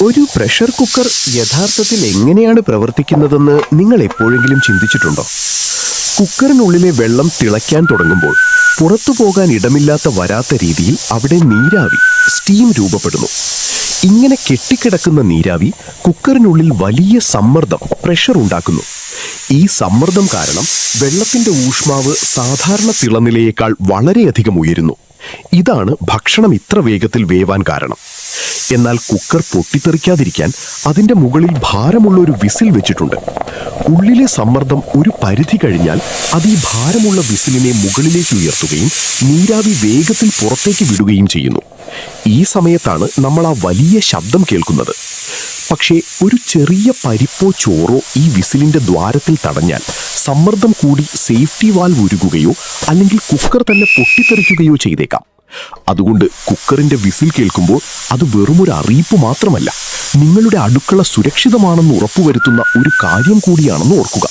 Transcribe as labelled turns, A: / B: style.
A: ഒരു pressure cooker യഥാർത്ഥത്തിൽ എങ്ങനെയാണ് പ്രവർത്തിക്കുന്നതെന്ന് നിങ്ങൾ എപ്പോഴെങ്കിലും ചിന്തിച്ചിട്ടുണ്ടോ? കുക്കറിനുള്ളിലെ വെള്ളം തിളയ്ക്കാൻ തുടങ്ങുമ്പോൾ പുറത്തു പോകാൻ ഇടമില്ലാത്ത വരാത്ത രീതിയിൽ അവിടെ നീരാവി സ്റ്റീം രൂപപ്പെടുന്നു. ഇങ്ങനെ കെട്ടിക്കിടക്കുന്ന നീരാവി കുക്കറിനുള്ളിൽ വലിയ സമ്മർദ്ദം പ്രഷർ ഉണ്ടാക്കുന്നു. ഈ സമ്മർദ്ദം കാരണം വെള്ളത്തിന്റെ ഊഷ്മാവ് സാധാരണ തിളനിലയേക്കാൾ വളരെയധികം ഉയരുന്നു. ഇതാണ് ഭക്ഷണം ഇത്ര വേഗത്തിൽ വേവാൻ കാരണം. എന്നാൽ കുക്കർ പൊട്ടിത്തെറിക്കാതിരിക്കാൻ അതിന്റെ മുകളിൽ ഭാരമുള്ള ഒരു വിസിൽ വെച്ചിട്ടുണ്ട്. ഉള്ളിലെ സമ്മർദ്ദം ഒരു പരിധി കഴിഞ്ഞാൽ അത് ഈ ഭാരമുള്ള വിസിലിനെ മുകളിലേക്ക് ഉയർത്തുകയും നീരാവി വേഗത്തിൽ പുറത്തേക്ക് വിടുകയും ചെയ്യുന്നു. ഈ സമയത്താണ് നമ്മൾ ആ വലിയ ശബ്ദം കേൾക്കുന്നത്. പക്ഷേ ഒരു ചെറിയ പരിപ്പോ ചോറോ ഈ വിസിലിന്റെ ദ്വാരത്തിൽ തടഞ്ഞാൽ സമ്മർദ്ദം കൂടി സേഫ്റ്റി വാൽവ് ഉരുകുകയോ അല്ലെങ്കിൽ കുക്കർ തന്നെ പൊട്ടിത്തെറിക്കുകയോ ചെയ്തേക്കാം. അതുകൊണ്ട് കുക്കറിന്റെ വിസിൽ കേൾക്കുമ്പോൾ അത് വെറുമൊരു അറിയിപ്പ് മാത്രമല്ല, നിങ്ങളുടെ അടുക്കള സുരക്ഷിതമാണെന്ന് ഉറപ്പുവരുത്തുന്ന ഒരു കാര്യം കൂടിയാണെന്ന് ഓർക്കുക.